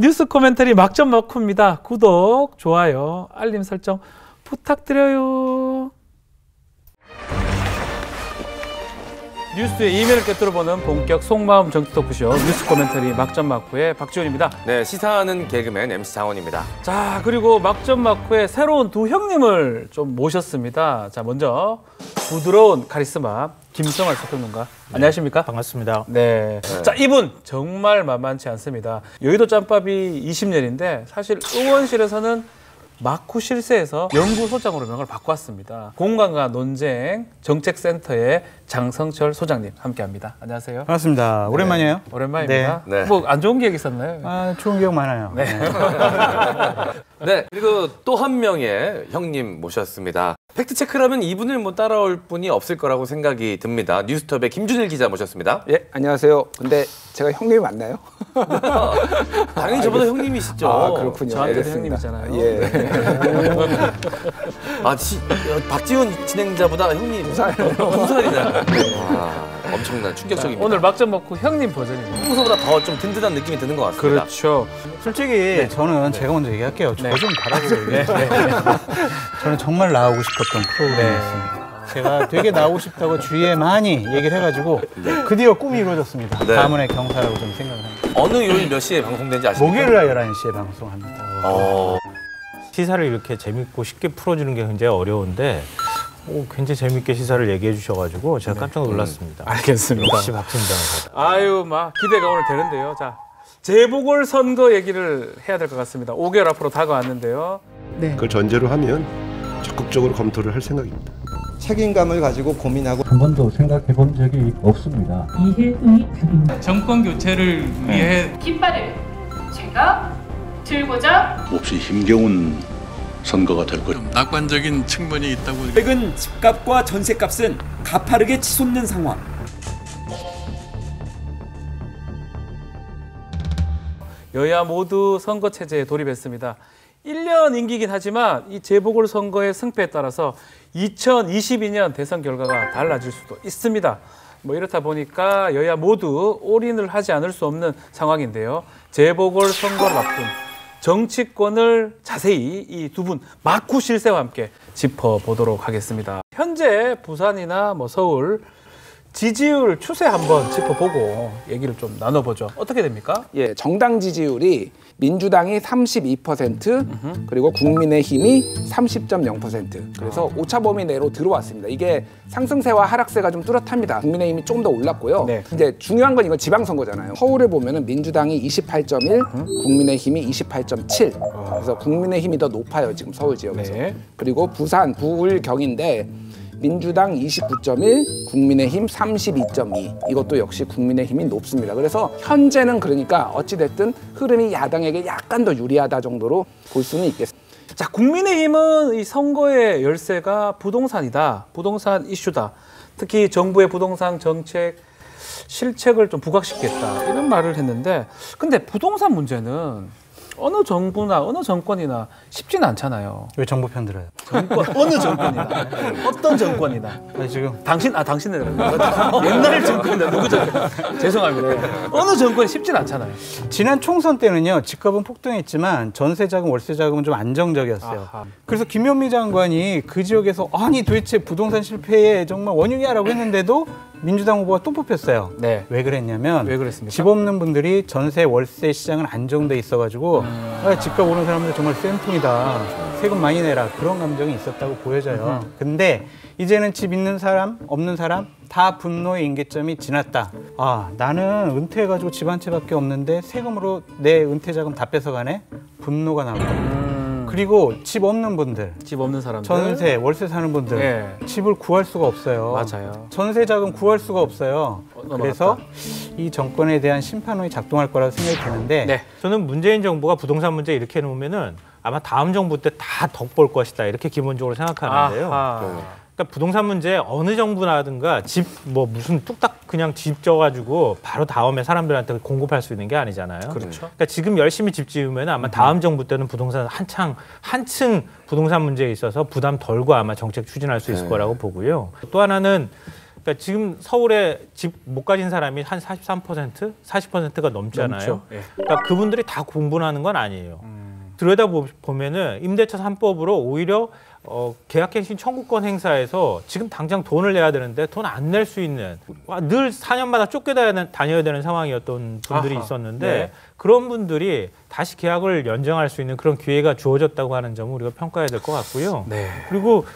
뉴스 코멘터리 막점 막후입니다. 구독, 좋아요, 알림 설정 부탁드려요. 뉴스의 이면을 꿰뚫어보는 본격 속마음 정치 토크쇼 뉴스 코멘터리 막점 막후의 박지원입니다. 네, 시사하는 개그맨 MC 장원입니다. 자, 그리고 막점 막후에 새로운 두 형님을 좀 모셨습니다. 자, 먼저 부드러운 카리스마 김성환 서평론가. 네. 안녕하십니까? 반갑습니다. 네. 자, 이분 정말 만만치 않습니다. 여의도 짬밥이 20년인데 사실 의원실에서는 막후 실세에서 연구소장으로 명을 바꿨습니다. 공간과 논쟁 정책센터의 장성철 소장님 함께합니다. 안녕하세요. 반갑습니다. 네. 오랜만이에요. 오랜만입니다. 네. 뭐 안 좋은 기억 있었나요? 아, 좋은 기억 많아요. 네. 네, 그리고 또 한 명의 형님 모셨습니다. 팩트체크라면 이분을 뭐 따라올 분이 없을 거라고 생각이 듭니다. 뉴스톱의 김준일 기자 모셨습니다. 예, 안녕하세요. 근데 제가 형님이 맞나요? 당연히 저보다 형님이시죠. 아, 그렇군요. 저한테도 형님이잖아요. 예. 박지원 진행자보다 형님 2살이나. 엄청난 충격적입니다. 오늘 막점 먹고 형님 버전입니다. 평소보다 더 좀 든든한 느낌이 드는 것 같습니다. 그렇죠. 솔직히 저는 제가 먼저 얘기할게요. 저 좀 달아주세요. 저는 정말 나오고 싶었던 프로그램이었습니다. 제가 되게 나오고 싶다고 주위에 많이 얘기를 해가지고 드디어 꿈이 이루어졌습니다. 네. 가문의 경사라고 좀 생각을 합니다. 어느 요일 몇 시에 방송된지 아십니까? 목요일 날 11시에 방송합니다. 시사를 이렇게 재밌고 쉽게 풀어주는 게 굉장히 어려운데 굉장히 재밌게 시사를 얘기해 주셔가지고 제가 깜짝 놀랐습니다. 알겠습니다. 역시 박진장 사다. 아유, 막 기대가 오늘 되는데요. 자, 재보궐선거 얘기를 해야 될 것 같습니다. 5개월 앞으로 다가왔는데요. 네. 그걸 전제로 하면 적극적으로 검토를 할 생각입니다. 책임감을 가지고 고민하고 한 번도 생각해 본 적이 없습니다. 이해의 답입니다. 정권 교체를 위해 깃발을 제가 들고자 몹시 힘겨운 선거가 될 거예요. 낙관적인 측면이 있다고. 최근 집값과 전세값은 가파르게 치솟는 상황. 여야 모두 선거 체제에 돌입했습니다. 1년 임기긴 하지만 이 재보궐선거의 승패에 따라서 2022년 대선 결과가 달라질 수도 있습니다. 뭐 이렇다 보니까 여야 모두 올인을 하지 않을 수 없는 상황인데요. 재보궐선거를 앞둔 정치권을 자세히 이 두 분 막후 실세와 함께 짚어보도록 하겠습니다. 현재 부산이나 뭐 서울 지지율 추세 한번 짚어보고 얘기를 좀 나눠보죠. 어떻게 됩니까? 예, 정당 지지율이 민주당이 32% 그리고 국민의힘이 30.0%. 그래서 오차 범위 내로 들어왔습니다. 이게 상승세와 하락세가 좀 뚜렷합니다. 국민의힘이 조금 더 올랐고요. 네. 이제 중요한 건 이건 지방선거잖아요. 서울에 보면은 민주당이 28.1, 국민의힘이 28.7. 그래서 국민의힘이 더 높아요, 지금 서울 지역에서. 네. 그리고 부산, 부울, 경인데 민주당 29.1, 국민의힘 32.2. 이것도 역시 국민의힘이 높습니다. 그래서 현재는 그러니까 어찌됐든 흐름이 야당에게 약간 더 유리하다 정도로 볼 수는 있겠습니다. 자, 국민의힘은 이 선거의 열쇠가 부동산이다. 부동산 이슈다. 특히 정부의 부동산 정책 실책을 좀 부각시켰다. 이런 말을 했는데 근데 부동산 문제는 어느 정부나 어느 정권이나 쉽지는 않잖아요. 왜 정부 편 들어요? 정권 어느 정권이나 어떤 정권이나. 아니, 지금 당신은 옛날 정권이나 누구 정권? 죄송합니다. 어느 정권이 쉽지는 않잖아요. 지난 총선 때는요, 집값은 폭등했지만 전세자금, 월세자금은 좀 안정적이었어요. 아하. 그래서 김현미 장관이 그 지역에서 아니 도대체 부동산 실패의 정말 원흉이야라고 했는데도 민주당 후보가 또 뽑혔어요. 네. 왜 그랬냐면 왜 그랬습니까? 집 없는 분들이 전세, 월세 시장은 안정돼 있어가지고 집값 오르는 사람들 정말 쌤통이다. 세금 많이 내라. 그런 감정이 있었다고 보여져요. 근데 이제는 집 있는 사람, 없는 사람 다 분노의 임계점이 지났다. 아, 나는 은퇴해가지고 집 한 채밖에 없는데 세금으로 내 은퇴 자금 다 뺏어가네? 분노가 나옵니다. 그리고 집 없는 분들, 집 없는 사람들, 전세, 월세 사는 분들 네. 집을 구할 수가 없어요. 맞아요. 전세 자금 구할 수가 없어요. 그래서 이 정권에 대한 심판론이 작동할 거라고 생각이 드는데 네. 저는 문재인 정부가 부동산 문제 이렇게 해놓으면은 아마 다음 정부 때 다 덕 볼 것이다 이렇게 기본적으로 생각하는데요. 그러니까 부동산 문제 어느 정부나든가 집 뭐 무슨 뚝딱 그냥 집 져가지고 바로 다음에 사람들한테 공급할 수 있는 게 아니잖아요. 그렇죠. 그러니까 지금 열심히 집 지으면 아마 다음 정부 때는 부동산 한층 부동산 문제에 있어서 부담 덜고 아마 정책 추진할 수 있을 거라고 보고요. 또 하나는 그러니까 지금 서울에 집 못 가진 사람이 한 43%, 40%가 넘잖아요. 예. 그러니까 그분들이 다 공부를 하는 건 아니에요. 들여다 보면은 임대차 3법으로 오히려 계약갱신 청구권 행사에서 지금 당장 돈을 내야 되는데 돈 안 낼 수 있는 늘 4년마다 다녀야 되는 상황이었던 분들이 아하. 있었는데 네. 그런 분들이 다시 계약을 연장할 수 있는 그런 기회가 주어졌다고 하는 점을 우리가 평가해야 될 것 같고요. 네. 그리고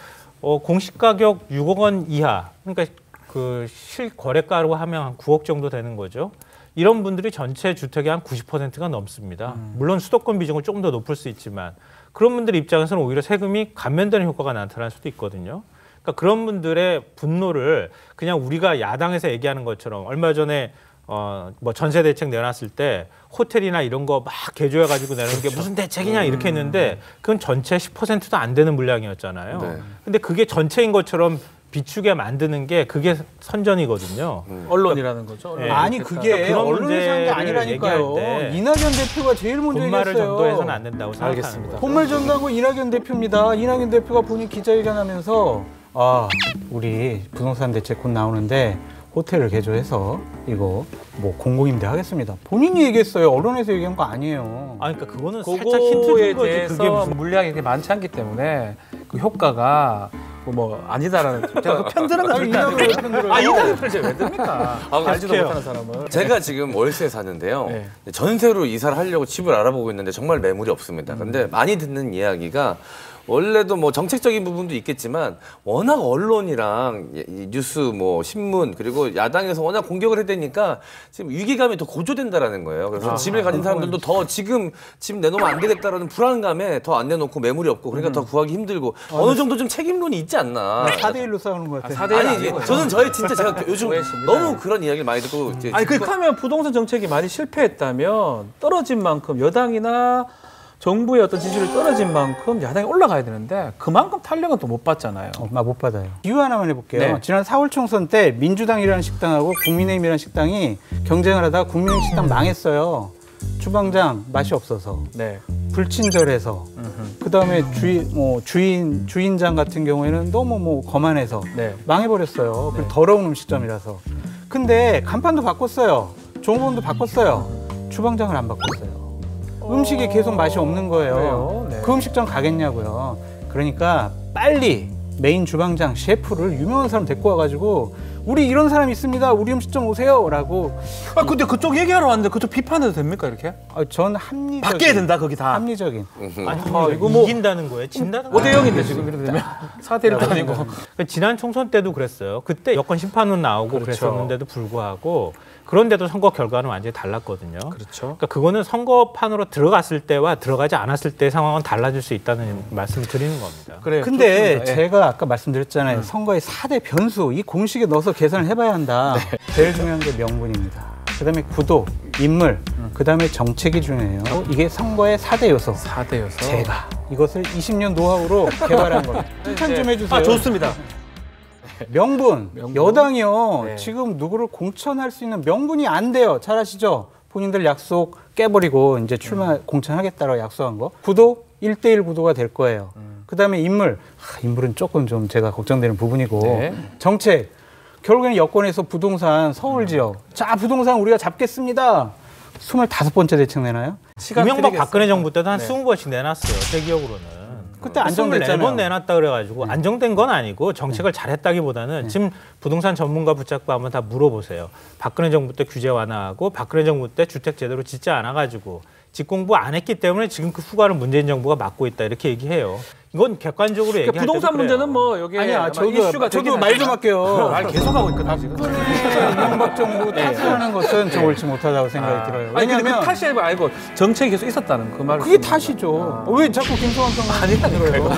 공시가격 6억 원 이하, 그러니까 그 실거래가로 하면 한 9억 정도 되는 거죠. 이런 분들이 전체 주택의 한 90%가 넘습니다. 물론 수도권 비중은 조금 더 높을 수 있지만 그런 분들 입장에서는 오히려 세금이 감면되는 효과가 나타날 수도 있거든요. 그러니까 그런 분들의 분노를 그냥 우리가 야당에서 얘기하는 것처럼 얼마 전에 뭐 전세 대책 내놨을 때 호텔이나 이런 거 막 개조해가지고 내는 게 무슨 대책이냐 이렇게 했는데 그건 전체 10%도 안 되는 물량이었잖아요. 네. 근데 그게 전체인 것처럼 비추게 만드는 게 그게 선전이거든요. 언론이라는 거죠. 네. 아니 그게 그런 언론에서 한 게 문제를 아니라니까요. 얘기할 때 이낙연 대표가 제일 먼저 본말을 얘기했어요. 전도해서는 안 된다고 생각하는 알겠습니다. 거죠. 본말 전도하고 이낙연 대표입니다. 이낙연 대표가 본인 기자회견하면서 우리 부동산 대책 곧 나오는데 호텔을 개조해서 이거 뭐 공공임대 하겠습니다. 본인이 얘기했어요. 언론에서 얘기한 거 아니에요. 그러니까 그거는 살짝 힌트 그거에 준 거지. 대해서 그게 무슨 물량이 그렇게 많지 않기 때문에 그 효과가 뭐 아니다라는 제가 그 편들은 거 절대 안 이낙연 편들어요. 이낙연 편을 제가 왜 듭니까? 알지도 계속해요. 못하는 사람을. 제가 지금 월세 사는데요. 네. 전세로 이사를 하려고 집을 알아보고 있는데 정말 매물이 없습니다. 근데 많이 듣는 이야기가 원래도 뭐 정책적인 부분도 있겠지만 워낙 언론이랑 이 뉴스 뭐 신문 그리고 야당에서 워낙 공격을 해대니까 지금 위기감이 더 고조된다라는 거예요. 그래서 집을 가진 사람들도 더 지금 집 내놓으면 안 되겠다라는 불안감에 더 안 내놓고 매물이 없고 그러니까 더 구하기 힘들고 어느 정도 좀 책임론이 있지 않나. 4대1로 싸우는 것 같아요. 4대1 아니 저는 진짜 제가 요즘 오해했습니다. 너무 그런 이야기를 많이 듣고 이제 아니 그렇다면 부동산 정책이 많이 실패했다면 떨어진 만큼 여당이나 정부의 어떤 지지율이 떨어진 만큼 야당이 올라가야 되는데 그만큼 탄력은 또 못 받잖아요. 못 받아요. 이유 하나만 해볼게요. 네. 지난 4월 총선 때 민주당이라는 식당하고 국민의힘이라는 식당이 경쟁을 하다가 국민의힘 식당 망했어요. 주방장 맛이 없어서, 네. 불친절해서, 그 다음에 주인장 같은 경우에는 너무 거만해서 네. 망해버렸어요. 그리고 더러운 음식점이라서. 근데 간판도 바꿨어요. 종업원도 바꿨어요. 주방장을 안 바꿨어요. 음식이 계속 맛이 없는 거예요. 그래요? 네. 그 음식점 가겠냐고요. 그러니까 빨리 메인 주방장, 셰프를 유명한 사람 데리고 와가지고 우리 이런 사람 있습니다. 우리 음식점 오세요라고. 근데 그쪽 얘기하러 왔는데 그쪽 비판해도 됩니까 이렇게? 전 합리적인. 바뀌어야 된다 거기 다. 합리적인. 아니, 이거 뭐 이긴다는 거예요? 진다는 거예요? 5대0인데 지금 이렇게 되면 4대1도 아니고. 그러니까 지난 총선 때도 그랬어요. 그때 여권 심판은 나오고 그렇죠. 그랬었는데도 불구하고 그런데도 선거 결과는 완전히 달랐거든요. 그렇죠. 그러니까 그거는 선거판으로 들어갔을 때와 들어가지 않았을 때의 상황은 달라질 수 있다는 말씀을 드리는 겁니다. 그래요. 근데 좋습니다. 예. 제가 아까 말씀드렸잖아요. 선거의 4대 변수, 이 공식에 넣어서 계산을 해봐야 한다. 제일 중요한 게 명분입니다. 그다음에 구도, 인물, 그다음에 정책이 중요해요. 이게 선거의 4대 요소. 4대 요소. 제가 이것을 20년 노하우로 개발한 겁니다. 칭찬 좀 해주세요. 좋습니다. 명분. 여당이요. 네. 지금 누구를 공천할 수 있는 명분이 안 돼요. 잘 아시죠? 본인들 약속 깨버리고 이제 출마 공천하겠다라고 약속한 거. 구도 1대1 구도가 될 거예요. 그다음에 인물. 인물은 조금 좀 제가 걱정되는 부분이고. 네. 정책. 결국에는 여권에서 부동산 서울 지역. 자, 부동산 우리가 잡겠습니다. 25번째 대책 내나요? 이명박 박근혜 정부 때도 한 네. 20번씩 내놨어요. 제 기억으로는. 그때 안정됐잖아요. 24번 내놨다 그래가지고 안정된 건 아니고 정책을 잘했다기보다는 지금 부동산 전문가 붙잡고 한번 다 물어보세요. 박근혜 정부 때 규제 완화하고 박근혜 정부 때 주택 제대로 짓지 않아가지고 직공부 안 했기 때문에 지금 그 후과를 문재인 정부가 맡고 있다 이렇게 얘기해요. 이건 객관적으로 얘기할 때도 부동산 그래요. 문제는 뭐 여기 아니야, 이슈가 저도 말 좀 할게요. 말 계속하고 있거든요 지금. 이명박 정부 탓하는 것은 저 옳지 못하다고 생각이 들어요. 아니 근데 왜냐하면 그 탓이 아니고 정책이 계속 있었다는 그 말. 그게 탓이죠. 왜 자꾸 김성환 평론가를 들어요?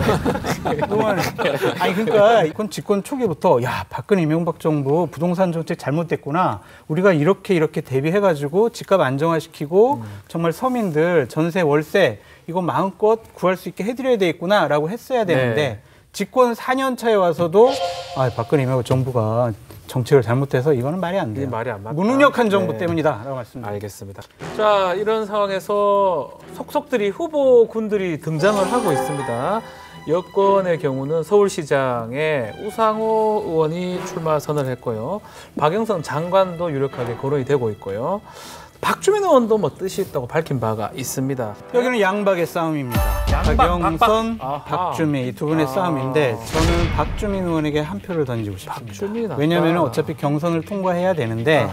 아니 그러니까 이건 집권 초기부터 야 박근혜 이명박 정부 부동산 정책 잘못됐구나. 우리가 이렇게 대비해가지고 집값 안정화시키고 정말 서민들 전세 월세 이거 마음껏 구할 수 있게 해드려야 되겠구나라고 했어야 되는데 집권 4년 차에 와서도 박근혜 이명박 정부가 정책을 잘못해서 이거는 말이 안 돼요. 말이 안 맞다. 무능력한 정부 네. 때문이다라고 말씀드립니다. 알겠습니다. 자, 이런 상황에서 속속들이 후보군들이 등장을 하고 있습니다. 여권의 경우는 서울시장에 우상호 의원이 출마 선언을 했고요. 박영선 장관도 유력하게 거론이 되고 있고요. 박주민 의원도 뭐 뜻이 있다고 밝힌 바가 있습니다. 여기는 양박의 싸움입니다. 박영선, 박주민 이 두 분의 싸움인데 저는 박주민 의원에게 한 표를 던지고 싶습니다. 왜냐하면 어차피 경선을 통과해야 되는데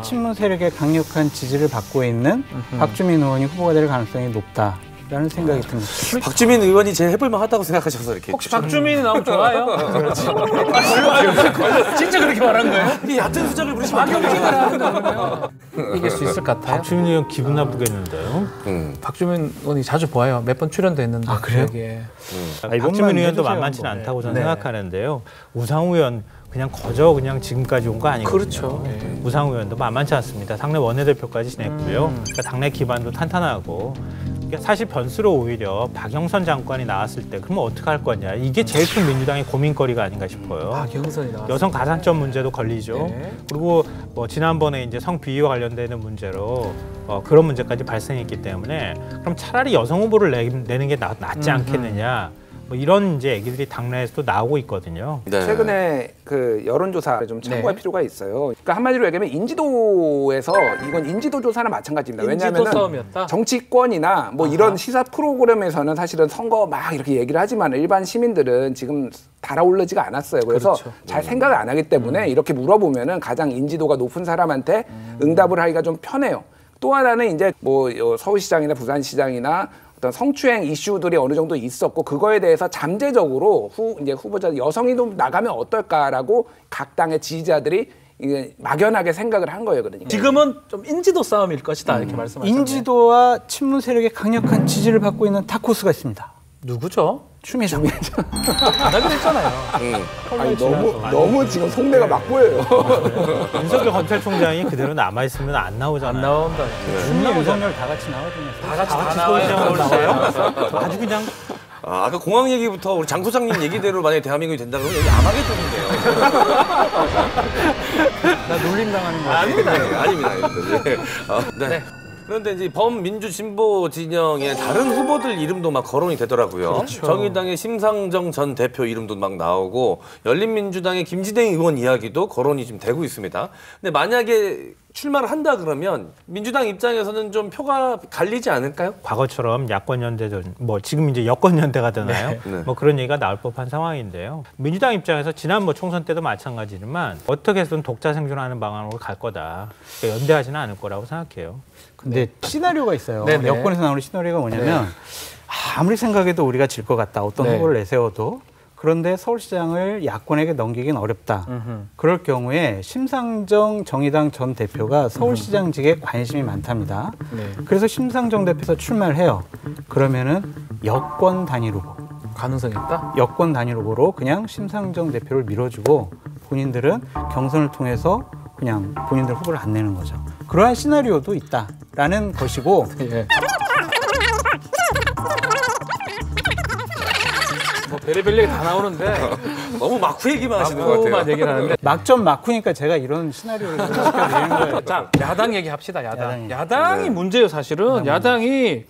친문 세력의 강력한 지지를 받고 있는 박주민 의원이 후보가 될 가능성이 높다. 라는 생각이 듭니다. 박주민 의원이 제일 해볼만 하다고 생각하셔서 이렇게. 혹시 박주민이 나오면 좋아요? 진짜 그렇게 말한 거예요? 이 얕은 수작을 부리시면 어떡해요? 이길 수 있을 것 같아요? 박주민 의원 기분 나쁘겠는데요. 박주민 의원이 자주 보아요. 몇 번 출연도 했는데. 아, 그래요? 박주민 의원도 만만치는 않다고 저는 생각하는데요. 우상호 의원 그냥 거저 그냥 지금까지 온 거 아니거든요. 그렇죠. 네. 우상호 의원도 만만치 않습니다. 당내 원내대표까지 지냈고요. 그러니까 당내 기반도 탄탄하고. 사실 변수로 오히려 박영선 장관이 나왔을 때 그러면 어떻게 할 거냐. 이게 제일 큰 민주당의 고민거리가 아닌가 싶어요. 박영선이 나왔어요. 여성 가산점 문제도 걸리죠. 네. 그리고 뭐 지난번에 이제 성비위와 관련되는 문제로 그런 문제까지 발생했기 때문에 그럼 차라리 여성 후보를 내는 게 낫지 않겠느냐. 뭐 이런 이제 얘기들이 당내에서도 나오고 있거든요. 네. 최근에 그 여론조사를 좀 참고할 필요가 있어요. 그러니까 한마디로 얘기하면 인지도에서 이건 인지도 조사나 마찬가지입니다. 왜냐하면 정치권이나 뭐 이런 시사 프로그램에서는 사실은 선거 막 이렇게 얘기를 하지만 일반 시민들은 지금 달아오르지가 않았어요. 그래서 그렇죠. 잘 생각을 안 하기 때문에 이렇게 물어보면은 가장 인지도가 높은 사람한테 응답을 하기가 좀 편해요. 또 하나는 이제 뭐 서울시장이나 부산시장이나 어떤 성추행 이슈들이 어느 정도 있었고 그거에 대해서 잠재적으로 이제 후보자 여성이 좀 나가면 어떨까라고 각 당의 지지자들이 이게 막연하게 생각을 한 거예요, 그러니까. 지금은 좀 인지도 싸움일 것이다 이렇게 말씀하셨네요. 인지도와 친문 세력의 강력한 지지를 받고 있는 다코스가 있습니다. 누구죠? 추미애 안 하기로 했잖아요. 아니, 너무 지금 속내가 막 보여요. 윤석열 검찰총장이 그대로 남아 있으면 안 나오잖아요. 안 나온다. 추미애, 윤석열 다 같이 나오잖아요. 다 같이 서울시장으로 나와요. 아주 그냥. 아까 공항 얘기부터 우리 장 소장님 얘기대로 만약에 대한민국이 된다 그러면 여기 안 하겠던데요. 나 놀림당하는 거 아닙니다. 네. 그런데 이제 범민주 진보 진영의 다른 후보들 이름도 막 거론이 되더라고요. 그렇죠. 정의당의 심상정 전 대표 이름도 막 나오고 열린민주당의 김진eng 의원 이야기도 거론이 좀 되고 있습니다. 근데 만약에 출마를 한다 그러면 민주당 입장에서는 좀 표가 갈리지 않을까요? 과거처럼 야권연대전, 뭐 지금 이제 여권연대가 되나요? 네. 뭐 그런 얘기가 나올 법한 상황인데요. 민주당 입장에서 지난 뭐 총선 때도 마찬가지지만 어떻게 해서든 독자 생존하는 방향으로 갈 거다. 그러니까 연대하지는 않을 거라고 생각해요. 근데 시나리오가 있어요. 네네. 여권에서 나오는 시나리오가 뭐냐면 아무리 생각해도 우리가 질 것 같다. 어떤 후보를 내세워도. 그런데 서울시장을 야권에게 넘기긴 어렵다. 그럴 경우에 심상정 정의당 전 대표가 서울시장직에 관심이 많답니다. 그래서 심상정 대표에서 출마를 해요. 그러면은 여권 단일 후보. 가능성이 있다? 여권 단일 후보로 그냥 심상정 대표를 밀어주고 본인들은 경선을 통해서 그냥 본인들 후보를 안 내는 거죠. 그러한 시나리오도 있다라는 것이고 예. 뭐 별의별 얘기 다 나오는데 너무 마쿠 얘기만 하시는 것 같아요. 마쿠만 얘기를 하는데 막점 마쿠니까 제가 이런 시나리오를 시켜드리는 거예요. 자, 야당 얘기합시다. 야당이 문제예요, 사실은. 야당이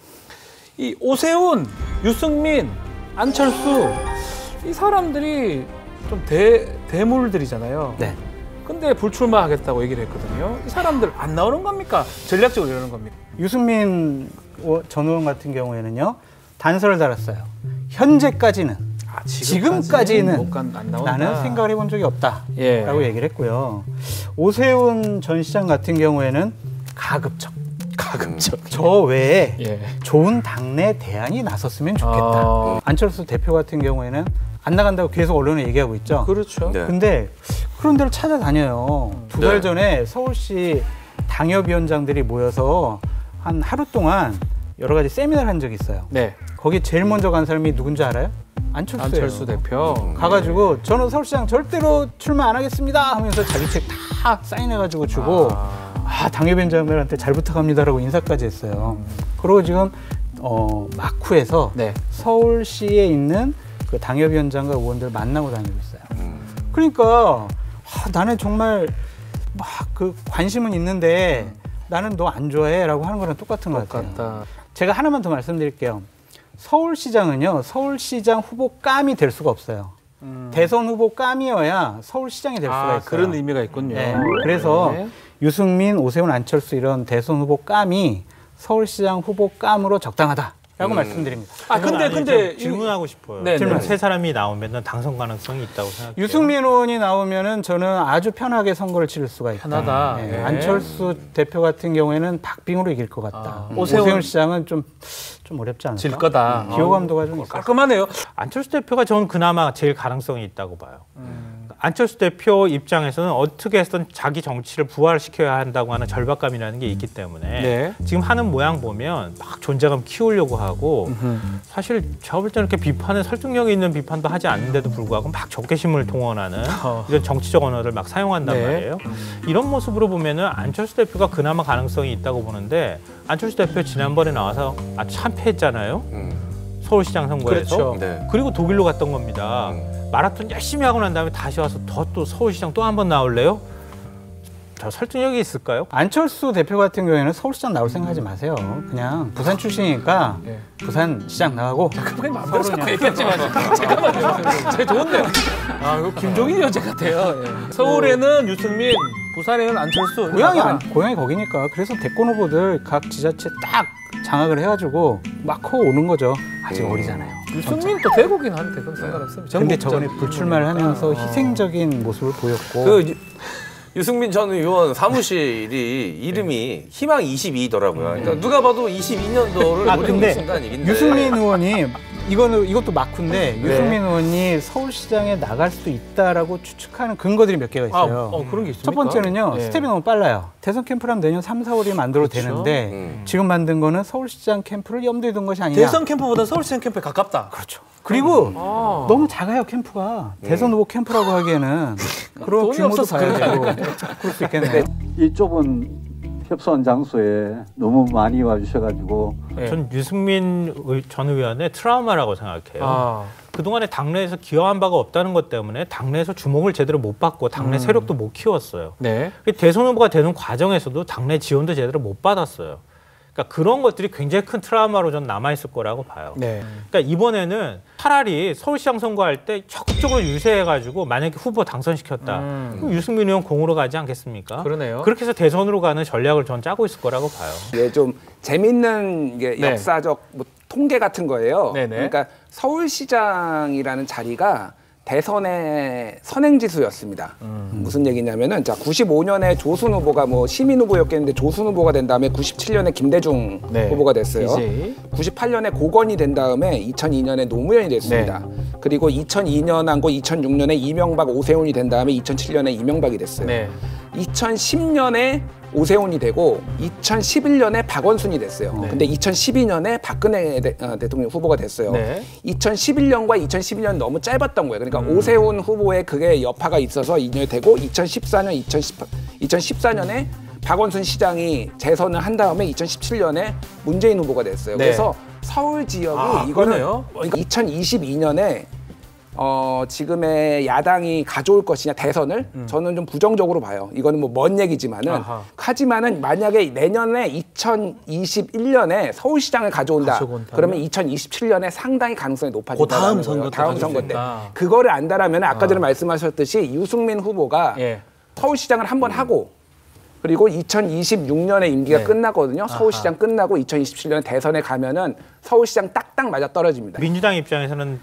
이 오세훈, 유승민, 안철수 이 사람들이 좀 대물들이잖아요. 네. 근데 불출마하겠다고 얘기를 했거든요. 이 사람들 안 나오는 겁니까? 전략적으로 이러는 겁니까? 유승민 전 의원 같은 경우에는요. 단서를 달았어요. 현재까지는 지금까지는 안 나온다. 나는 생각을 해본 적이 없다라고 예. 얘기를 했고요. 오세훈 전 시장 같은 경우에는 가급적 저 외에 좋은 당내 대안이 나섰으면 좋겠다. 안철수 대표 같은 경우에는 안 나간다고 계속 언론에 얘기하고 있죠. 그렇죠. 네. 근데 그런 데를 찾아다녀요. 두 달 전에 서울시 당협위원장들이 모여서 한 하루 동안 여러 가지 세미나를 한 적이 있어요. 네. 거기 제일 먼저 간 사람이 누군지 알아요? 안철수예요. 안철수 대표. 가가지고 저는 서울시장 절대로 출마 안 하겠습니다 하면서 자기 책 다 사인해가지고 주고 당협위원장들한테 잘 부탁합니다라고 인사까지 했어요. 그리고 지금 마쿠에서 서울시에 있는 그 당협위원장과 의원들 만나고 다니고 있어요. 그러니까 나는 정말 막 그 관심은 있는데 나는 너 안 좋아해라고 하는 거랑 똑같은 것 같아요. 제가 하나만 더 말씀드릴게요. 서울시장은요, 서울시장 후보감이 될 수가 없어요. 대선 후보감이어야 서울시장이 될 수가 있어요. 그런 의미가 있군요. 네. 그래서 유승민, 오세훈, 안철수 이런 대선 후보감이 서울시장 후보감으로 적당하다라고 말씀드립니다. 근데 질문하고 싶어요. 네, 질문 네. 세 사람이 나오면은 당선 가능성이 있다고 생각해요. 유승민 의원이 나오면은 저는 아주 편하게 선거를 치를 수가 있다. 편하다. 네. 네. 안철수 대표 같은 경우에는 박빙으로 이길 것 같다. 오세훈 시장은 좀 어렵지 않을까? 질 거다. 비호감도가 좀 있어요. 깔끔하네요. 안철수 대표가 저는 그나마 제일 가능성이 있다고 봐요. 안철수 대표 입장에서는 어떻게 해서든 자기 정치를 부활시켜야 한다고 하는 절박감이라는 게 있기 때문에 지금 하는 모양 보면 막 존재감 키우려고 하고 사실 제가 볼 때는 이렇게 비판에 설득력이 있는 비판도 하지 않는데도 불구하고 막 적개심을 동원하는 이런 정치적 언어를 막 사용한단 말이에요. 이런 모습으로 보면은 안철수 대표가 그나마 가능성이 있다고 보는데 안철수 대표 지난번에 나와서 아주 참패했잖아요. 서울시장 선거에서. 그렇죠. 그리고 독일로 갔던 겁니다. 마라톤 열심히 하고 난 다음에 다시 와서 또 서울시장 또 한 번 나올래요? 저 설득력이 있을까요? 안철수 대표 같은 경우에는 서울시장 나올 생각하지 마세요. 그냥 부산 출신이니까 부산시장 나가고 마음대로 자꾸 얘기하지만 잠깐만요. 제가 좋은데요. 이거 김종인 여제 같아요. 서울에는 유승민, 부산에는 안철수. 고향이 거기니까. 그래서 대권 후보들 각 지자체 딱 장악을 해가지고 막 오는 거죠. 아직 어리잖아요. 유승민 또 대구긴 한데 그건 상관없습니다. 근데 저번에 불출마를 하면서 희생적인 모습을 보였고. 유승민 전 의원 사무실이 이름이 희망 22더라고요. 그러니까 누가 봐도 22년도를 노리고 있다는 얘기인데. 유승민 의원이 이것도 막후인데 유승민 의원이 서울시장에 나갈 수도 있다라고 추측하는 근거들이 몇 개가 있어요. 그런 게 있습니까? 첫 번째는요. 스텝이 너무 빨라요. 대선 캠프라면 내년 3, 4월에 만들어도 되는데 지금 만든 거는 서울시장 캠프를 염두에 둔 것이 아니냐. 대선 캠프보다 서울시장 캠프에 가깝다. 그렇죠. 그리고 너무 작아요, 캠프가. 대선 후보 캠프라고 하기에는 그런 규모도 봐야 되고 그럴 수 있겠네요. 이 좁은 협소한 장소에 너무 많이 와주셔가지고 전 유승민 전 의원의 트라우마라고 생각해요. 그동안에 당내에서 기여한 바가 없다는 것 때문에 당내에서 주목을 제대로 못 받고 당내 세력도 못 키웠어요. 대선 후보가 되는 과정에서도 당내 지원도 제대로 못 받았어요. 그러니까 그런 것들이 굉장히 큰 트라우마로 전 남아있을 거라고 봐요. 그러니까 이번에는 차라리 서울시장 선거할 때 적극적으로 유세해가지고 만약에 후보 당선시켰다. 그럼 유승민 의원 공으로 가지 않겠습니까? 그러네요. 그렇게 해서 대선으로 가는 전략을 전 짜고 있을 거라고 봐요. 이게 좀 재밌는 역사적 통계 같은 거예요. 그러니까 서울시장이라는 자리가 대선의 선행지수였습니다. 무슨 얘기냐면은 95년에 조순 후보가 시민 후보였겠는데 조순 후보가 된 다음에 97년에 김대중 후보가 됐어요. 98년에 고건이 된 다음에 2002년에 노무현이 됐습니다. 그리고 2002년하고 2006년에 이명박, 오세훈이 된 다음에 2007년에 이명박이 됐어요. 2010년에 오세훈이 되고 2011년에 박원순이 됐어요. 근데 2012년에 박근혜 대통령 후보가 됐어요. 2011년과 2012년 너무 짧았던 거예요. 그러니까 오세훈 후보의 그게 여파가 있어서 2년이 되고 2014년에 박원순 시장이 재선을 한 다음에 2017년에 문재인 후보가 됐어요. 그래서 서울 지역이 이거는 2022년에 지금의 야당이 가져올 것이냐 대선을 저는 좀 부정적으로 봐요. 이거는 먼 얘기지만은 하지만은 만약에 내년에 2021년에 서울시장을 가져온다. 그러면 2027년에 상당히 가능성이 높아진다. 다음 선거 때 그거를 안다라면 아까 전에 말씀하셨듯이 유승민 후보가 서울시장을 한번 하고 그리고 2026년에 임기가 끝나거든요. 서울시장 끝나고 2027년에 대선에 가면은 서울시장 딱딱 맞아 떨어집니다. 민주당 입장에서는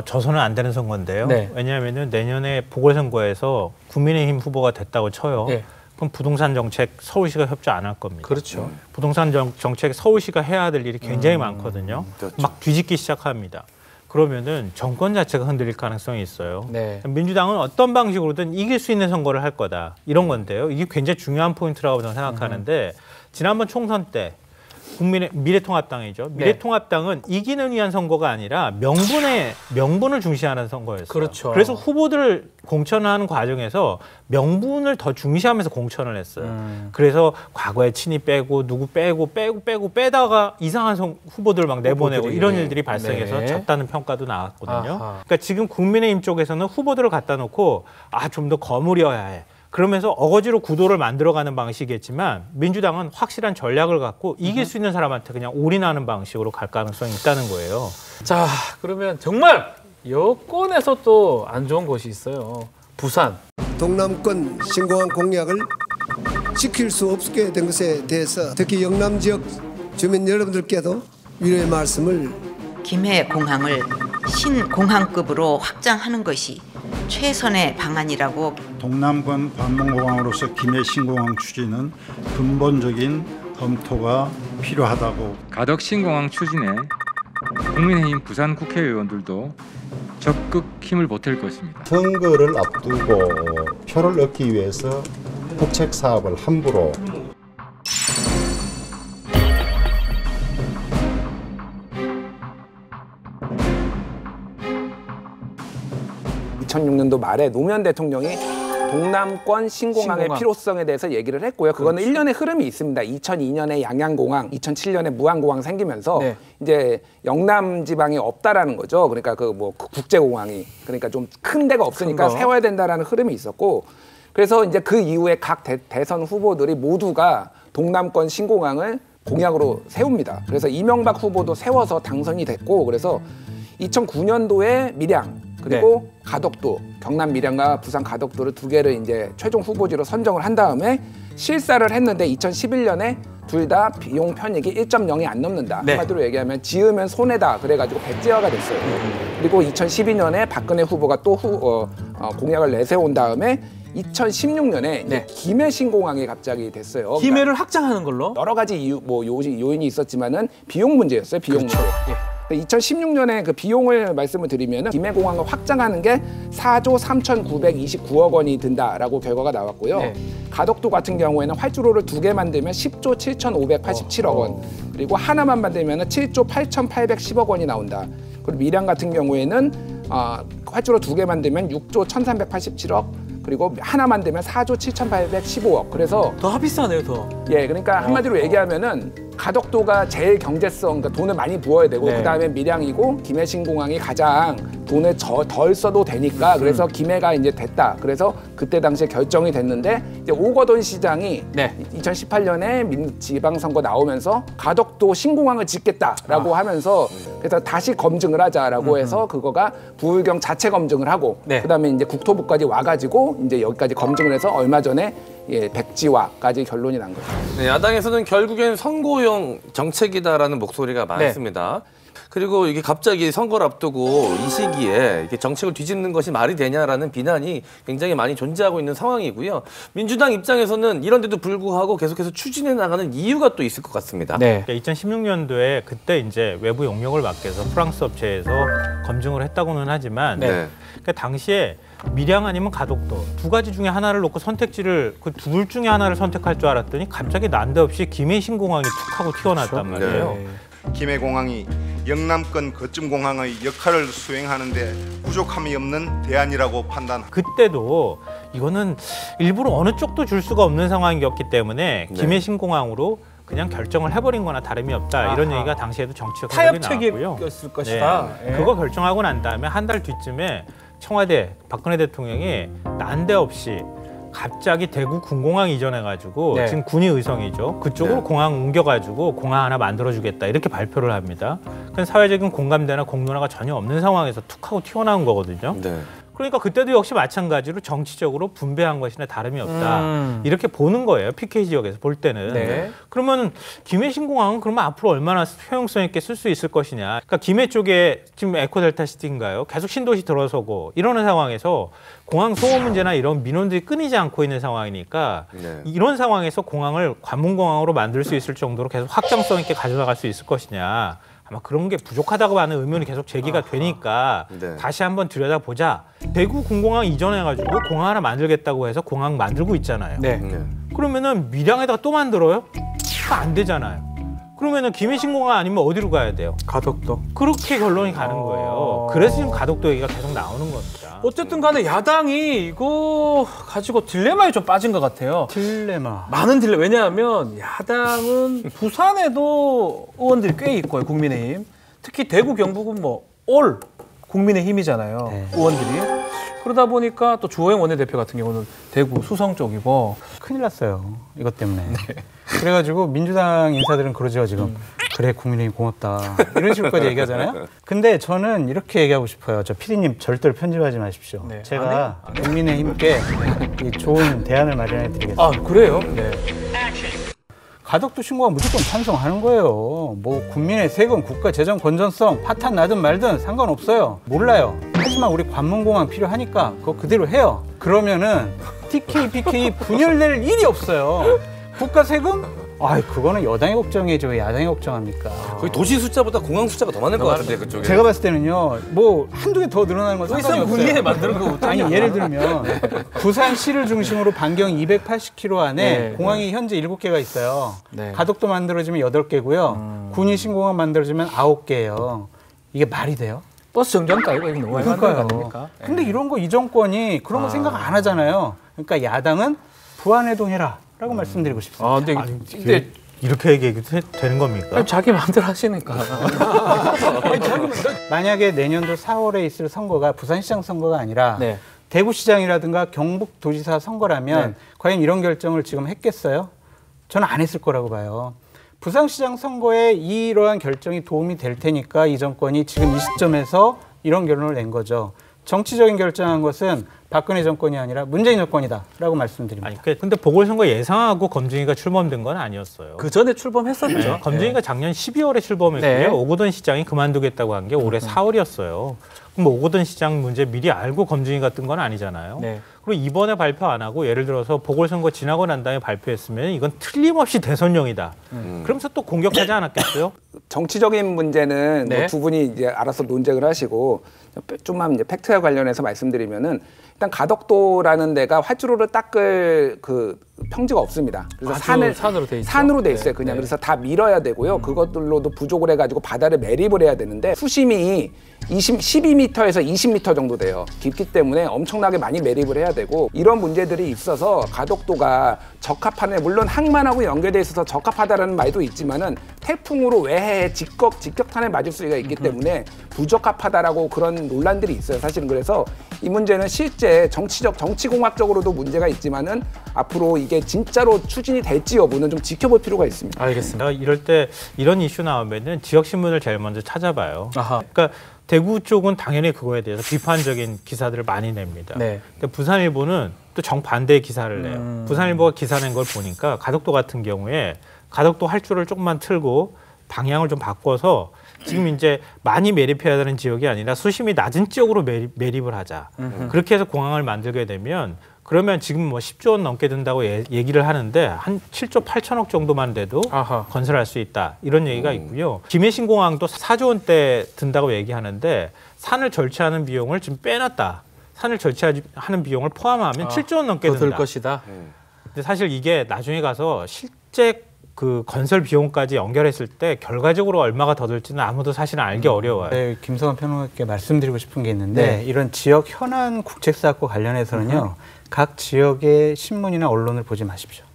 져서는 안 되는 선거인데요. 왜냐하면 내년에 보궐선거에서 국민의힘 후보가 됐다고 쳐요. 그럼 부동산 정책 서울시가 협조 안 할 겁니다. 그렇죠. 부동산 정책 서울시가 해야 될 일이 굉장히 많거든요. 막 뒤집기 시작합니다. 그러면은 정권 자체가 흔들릴 가능성이 있어요. 민주당은 어떤 방식으로든 이길 수 있는 선거를 할 거다. 이런 건데요. 이게 굉장히 중요한 포인트라고 저는 생각하는데 지난번 총선 때 미래통합당이죠. 미래통합당은 이기는 위한 선거가 아니라 명분을 중시하는 선거였어요. 그렇죠. 그래서 후보들을 공천하는 과정에서 명분을 더 중시하면서 공천을 했어요. 그래서 과거에 친이 빼고 누구 빼다가 이상한 후보들 막 내보내고 이런 일들이 발생해서 졌다는 평가도 나왔거든요. 그러니까 지금 국민의힘 쪽에서는 후보들을 갖다 놓고 좀 더 거물이어야 해. 그러면서 어거지로 구도를 만들어가는 방식이겠지만 민주당은 확실한 전략을 갖고 이길 수 있는 사람한테 그냥 올인하는 방식으로 갈 가능성이 있다는 거예요. 자, 그러면 정말 여권에서 또 안 좋은 곳이 있어요. 부산. 동남권 신공항 공약을 지킬 수 없게 된 것에 대해서 특히 영남 지역 주민 여러분들께도 위로의 말씀을 김해 공항을 신공항급으로 확장하는 것이 최선의 방안이라고. 동남권 관문공항으로서 김해 신공항 추진은 근본적인 검토가 필요하다고. 가덕 신공항 추진에 국민의힘 부산 국회의원들도 적극 힘을 보탤 것입니다. 선거를 앞두고 표를 얻기 위해서 국책 사업을 함부로 2006년도 말에 노무현 대통령이 동남권 신공항의 필요성에 대해서 얘기를 했고요. 그거는 일련의 흐름이 있습니다. 2002년에 양양공항, 2007년에 무안공항 생기면서 이제 영남 지방이 없다라는 거죠. 그러니까 그 뭐 국제공항이 그러니까 좀 큰 데가 없으니까 세워야 된다라는 흐름이 있었고, 그래서 이제 그 이후에 각 대선 후보들이 모두가 동남권 신공항을 공약으로 세웁니다. 그래서 이명박 후보도 세워서 당선이 됐고, 그래서 2009년도에 밀양 그리고 가덕도, 경남 밀양과 부산 가덕도를 두 개를 이제 최종 후보지로 선정을 한 다음에 실사를 했는데 2011년에 둘 다 비용 편익이 1.0이 안 넘는다. 한마디로 얘기하면 지으면 손해다. 그래가지고 백지화가 됐어요. 그리고 2012년에 박근혜 후보가 또 공약을 내세운 다음에 2016년에 이제 김해 신공항이 갑자기 됐어요. 김해를 확장하는 걸로? 여러 가지 요인이 있었지만은 비용 문제였어요. 비용 문제. 2016년에 그 비용을 말씀을 드리면 김해공항을 확장하는 게 4조 3,929억 원이 든다라고 결과가 나왔고요. 가덕도 같은 경우에는 활주로를 2개 만들면 10조 7,587억 원, 그리고 하나만 만들면 7조 8,810억 원이 나온다. 그리고 밀양 같은 경우에는 활주로 2개 만들면 6조 1,387억, 그리고 하나 만들면 4조 7,815억. 그래서 더 비싸네요, 더. 예, 그러니까 한마디로 얘기하면은 가덕도가 제일 경제성, 그러니까 돈을 많이 부어야 되고, 그다음에 밀양이고 김해 신공항이 가장 돈을 덜 써도 되니까 그래서 김해가 이제 됐다. 그래서 그때 당시에 결정이 됐는데 이제 오거돈 시장이 2018년에 지방선거 나오면서 가덕도 신공항을 짓겠다라고 하면서 그래서 다시 검증을 하자라고 해서 그거가 부울경 자체 검증을 하고 그다음에 이제 국토부까지 와가지고 이제 여기까지 검증을 해서 얼마 전에 백지화까지 결론이 난 거죠. 네, 야당에서는 결국엔 선거용 정책이다라는 목소리가 많습니다. 그리고 이게 갑자기 선거를 앞두고 이 시기에 이렇게 정책을 뒤집는 것이 말이 되냐라는 비난이 굉장히 많이 존재하고 있는 상황이고요. 민주당 입장에서는 이런데도 불구하고 계속해서 추진해 나가는 이유가 또 있을 것 같습니다. 그러니까 2016년도에 그때 이제 외부 용역을 맡기 위해서 프랑스 업체에서 검증을 했다고는 하지만 그러니까 당시에 밀양 아니면 가덕도 두 가지 중에 하나를 놓고 선택지를 그 둘 중에 하나를 선택할 줄 알았더니 갑자기 난데없이 김해 신공항이 툭 하고 튀어나왔단 말이에요. 김해공항이 영남권 거점공항의 역할을 수행하는데 부족함이 없는 대안이라고 판단. 그때도 이거는 일부러 어느 쪽도 줄 수가 없는 상황이었기 때문에 김해 신공항으로 그냥 결정을 해버린 거나 다름이 없다. 이런 얘기가 당시에도 정치적 해석이 나왔고요. 타협책이었을 것이다. 그거 결정하고 난 다음에 한 달 뒤쯤에 청와대 박근혜 대통령이 난데없이 갑자기 대구 군공항 이전해가지고 지금 군이 의성이죠. 그쪽으로 공항 옮겨가지고 공항 하나 만들어주겠다 이렇게 발표를 합니다. 그건 사회적인 공감대나 공론화가 전혀 없는 상황에서 툭 하고 튀어나온 거거든요. 그러니까 그때도 역시 마찬가지로 정치적으로 분배한 것이나 다름이 없다. 이렇게 보는 거예요. PK 지역에서 볼 때는. 그러면 김해 신공항은 그러면 앞으로 얼마나 효용성 있게 쓸 수 있을 것이냐. 그러니까 김해 쪽에 지금 에코델타시티인가요? 계속 신도시 들어서고 이러는 상황에서 공항 소호 문제나 이런 민원들이 끊이지 않고 있는 상황이니까 이런 상황에서 공항을 관문공항으로 만들 수 있을 정도로 계속 확장성 있게 가져나갈 수 있을 것이냐. 아마 그런 게 부족하다고 하는 의문이 계속 제기가 되니까 다시 한번 들여다보자. 대구 군공항 이전해가지고 공항 하나 만들겠다고 해서 공항 만들고 있잖아요. 그러면은 밀양에다가 또 만들어요? 안 되잖아요. 그러면은 김해신공항 아니면 어디로 가야 돼요? 가덕도. 그렇게 결론이 가는 거예요. 그래서 지금 가덕도 얘기가 계속 나오는 겁니다. 어쨌든 간에 야당이 이거 가지고 딜레마에 좀 빠진 것 같아요. 딜레마. 많은 딜레마. 왜냐하면 야당은 부산에도 의원들이 꽤 있고요. 국민의힘. 특히 대구, 경북은 뭐 올 국민의힘이잖아요. 네. 의원들이. 그러다 보니까 또 주호영 원내대표 같은 경우는 대구 수성 쪽이고. 큰일 났어요. 이것 때문에. 그래가지고 민주당 인사들은 그러죠 지금. 그래 국민의힘 고맙다. 이런 식으로까지 얘기하잖아요. 근데 저는 이렇게 얘기하고 싶어요. 저 PD님 절대로 편집하지 마십시오. 네. 제가 국민의힘께 이 좋은 대안을 마련해 드리겠습니다. 아 그래요? 네. 가덕도 신고가 무조건 찬성하는 거예요. 뭐 국민의 세금, 국가 재정 건전성, 파탄 나든 말든 상관없어요. 몰라요. 하지만 우리 관문공항 필요하니까 그거 그대로 해요. 그러면은 TK, PK 분열될 일이 없어요. 국가 세금? 아이 그거는 여당이 걱정이죠. 왜 야당이 걱정합니까? 거의 도시 숫자보다 공항 숫자가 더 많을 것 같은데 그쪽에. 제가 봤을 때는요. 뭐 한두 개 더 늘어나는 건 상관이 없어요. 군리에 만드는 거 아니 예를 들면 부산시를 중심으로 반경 280km 안에 공항이 현재 7개가 있어요. 가덕도 만들어지면 8개고요. 군이 신공항 만들어지면 9개예요. 이게 말이 돼요? 버스 정류장가 이거 너무 많이 만드는 거 아닙니까? 근데 이런 거 이 정권이 그런 거 생각 안 하잖아요. 그러니까 야당은 부안해동 해라. 라고 말씀드리고 싶습니다. 근데 이렇게 얘기해도 되는 겁니까? 아니, 자기 마음대로 하시니까. 만약에 내년도 4월에 있을 선거가 부산시장 선거가 아니라 대구시장이라든가 경북도지사 선거라면 과연 이런 결정을 지금 했겠어요? 저는 안 했을 거라고 봐요. 부산시장 선거에 이러한 결정이 도움이 될 테니까 이 정권이 지금 이 시점에서 이런 결론을 낸 거죠. 정치적인 결정한 것은 박근혜 정권이 아니라 문재인 정권이다라고 말씀드립니다. 근데 보궐선거 예상하고 검증이가 출범된 건 아니었어요. 그 전에 출범했었죠. 검증이가 작년 12월에 출범했고요. 오거돈 시장이 그만두겠다고 한 게 올해 4월이었어요. 그럼 오거돈 시장 문제 미리 알고 검증이가 뜬 건 아니잖아요. 그리고 이번에 발표 안 하고 예를 들어서 보궐선거 지나고 난 다음에 발표했으면 이건 틀림없이 대선용이다. 그러면서 또 공격하지 않았겠어요? 정치적인 문제는 뭐두 분이 이제 알아서 논쟁을 하시고 좀만 이제 팩트와 관련해서 말씀드리면은 일단 가덕도라는 데가 활주로를 닦을 그 평지가 없습니다. 그래서 산으로 돼 있죠. 산으로 돼 있어요. 그냥 그래서 다 밀어야 되고요. 그것들로도 부족을 해가지고 바다를 매립을 해야 되는데 수심이 12m에서 20m 정도 돼요. 깊기 때문에 엄청나게 많이 매립을 해야 되고 이런 문제들이 있어서 가덕도가 적합하네. 물론 항만하고 연계돼 있어서 적합하다라는 말도 있지만은 태풍으로 외해에 직격탄에 맞을 수가 있기 때문에 부적합하다라고 그런 논란들이 있어요. 사실은 그래서 이 문제는 실제 정치공학적으로도 문제가 있지만은 앞으로 이게 진짜로 추진이 될지 여부는 좀 지켜볼 필요가 있습니다. 알겠습니다. 이럴 때 이런 이슈 나오면은 지역 신문을 제일 먼저 찾아봐요. 그러니까 대구 쪽은 당연히 그거에 대해서 비판적인 기사들을 많이 냅니다. 근데 부산일보는 또 정반대의 기사를 내요. 부산일보가 기사 낸 걸 보니까 가덕도 같은 경우에 가덕도 활주로를 조금만 틀고 방향을 좀 바꿔서 지금 이제 많이 매립해야 되는 지역이 아니라 수심이 낮은 지역으로 매립을 하자. 그렇게 해서 공항을 만들게 되면 그러면 지금 뭐 10조 원 넘게 든다고 얘기를 하는데 한 7조 8천억 정도만 돼도 건설할 수 있다. 이런 얘기가 있고요. 김해신공항도 4조 원대 든다고 얘기하는데 산을 절취하는 비용을 지금 빼놨다. 산을 절취하는 비용을 포함하면 7조 원 넘게 든다. 더 들 것이다. 근데 사실 이게 나중에 가서 실제 그 건설 비용까지 연결했을 때 결과적으로 얼마가 더 들지는 아무도 사실은 알기 어려워요. 네, 김성환 평론가께 말씀드리고 싶은 게 있는데 이런 지역 현안 국책사학과 관련해서는요. 각 지역의 신문이나 언론을 보지 마십시오.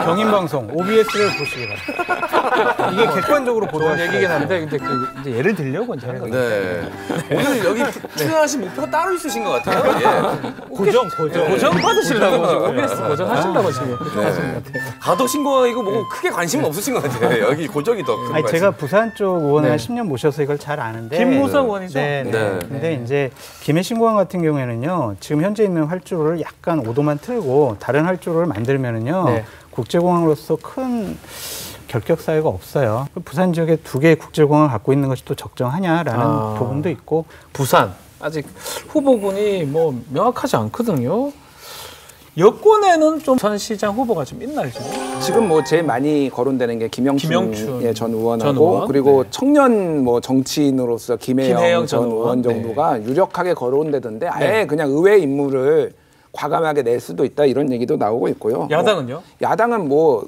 경인방송, OBS를 보시기 바랍니다. 이게 객관적으로 보도할 수 얘기긴 한데 근데 그 이제 예를 들려고 이제 하는 거예요. 오늘 여기 출연하신 목표가 따로 있으신 것 같아요. 고정 받으시려고 지금 OBS 고정하시려고 지금 그렇게 하시는 것 같아요. 가덕 신고가 이거 뭐 크게 관심 없으신 것 같아요. 여기 고정이 더 큰. 아니 제가 부산 쪽 의원을 한 10년 모셔서 이걸 잘 아는데. 김무성 의원이죠. 근데 이제 김해신공항 같은 경우에는요. 지금 현재 있는 활주로를 약간 5도만 틀고 다른 활주로를 만들면은요 국제공항으로서 큰 결격 사유가 없어요. 부산 지역에 2개의 국제공항을 갖고 있는 것이 또 적정하냐라는 부분도 있고 부산 아직 후보군이 뭐 명확하지 않거든요. 여권에는 좀 부산시장 후보가 좀 있나요 지금 뭐 제일 많이 거론되는 게 김영춘 전 의원하고 그리고 청년 뭐 정치인으로서 김혜영 전 의원 정도가 유력하게 거론되던데 아예 그냥 의회 인물을 과감하게 낼 수도 있다 이런 얘기도 나오고 있고요. 야당은요? 야당은 뭐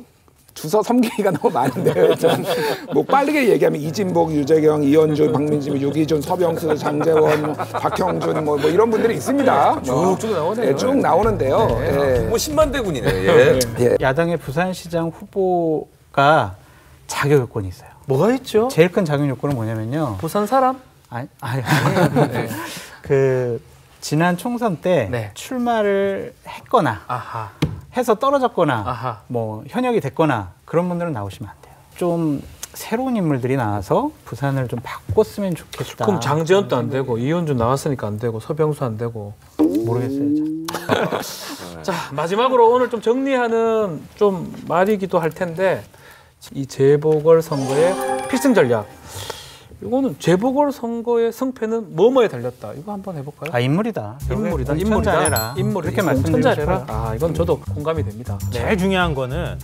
주서 섬기기가 너무 많은데요. 일단 뭐 빠르게 얘기하면 이진복, 유재경, 이현주, 박민진, 유기준, 서병수, 장재원, 뭐 박형준 뭐 이런 분들이 있습니다. 쭉쭉 나오네요. 네, 쭉 나오는데요. 네. 뭐 10만 대군이네. 예. 예. 야당의 부산시장 후보가 자격 요건이 있어요. 뭐가 있죠? 제일 큰 자격 요건은 뭐냐면요. 부산 사람? 아니에요. 네. 그 지난 총선 때 출마를 했거나 해서 떨어졌거나 뭐 현역이 됐거나 그런 분들은 나오시면 안 돼요. 좀 새로운 인물들이 나와서 부산을 좀 바꿨으면 좋겠다. 그럼 장재원도 안 되고 이현주 나왔으니까 안 되고 서병수 안 되고 모르겠어요. 자, 마지막으로 오늘 좀 정리하는 좀 말이기도 할 텐데 이 재보궐 선거의 필승 전략. 이거는 재보궐 선거의 승패는 뭐뭐에 달렸다. 이거 한번 해볼까요? 아, 인물이다. 인물이다. 인물이 이렇게 말씀드리셔라. 아, 이건 저도 공감이 됩니다. 제일 중요한 거는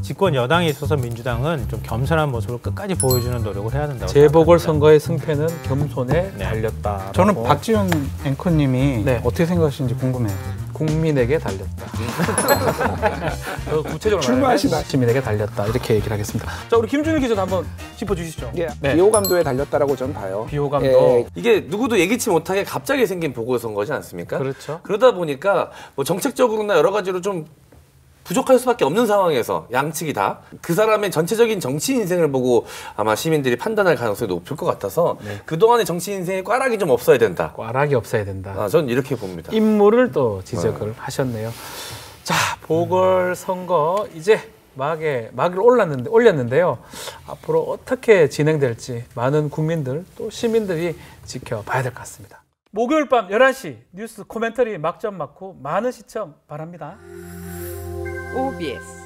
집권 여당에 있어서 민주당은 좀 겸손한 모습을 끝까지 보여주는 노력을 해야 된다고 재보궐 생각합니다. 선거의 승패는 겸손에 달렸다. 저는 박지원 앵커님이 어떻게 생각하시는지 궁금해요. 국민에게 달렸다. 구체적으로 출마하시나? 시민에게 달렸다. 이렇게 얘기를 하겠습니다. 자, 우리 김준일 기자 한번 짚어주시죠. 예, 비호감도에 달렸다라고 저는 봐요. 비호감도. 예. 이게 누구도 예기치 못하게 갑자기 생긴 보궐선거지 않습니까? 그렇죠. 그러다 보니까 뭐 정책적으로나 여러 가지로 좀 부족할 수밖에 없는 상황에서 양측이 다 그 사람의 전체적인 정치 인생을 보고 아마 시민들이 판단할 가능성이 높을 것 같아서 그동안의 정치 인생에 꽈락이 좀 없어야 된다. 꽈락이 없어야 된다. 아, 전 이렇게 봅니다. 인물을 또 지적을 하셨네요. 자, 보궐선거 이제 막을 올렸는데요. 앞으로 어떻게 진행될지 많은 국민들 또 시민들이 지켜봐야 될 것 같습니다. 목요일 밤 11시 뉴스 코멘터리 막점 많은 시청 바랍니다. OBS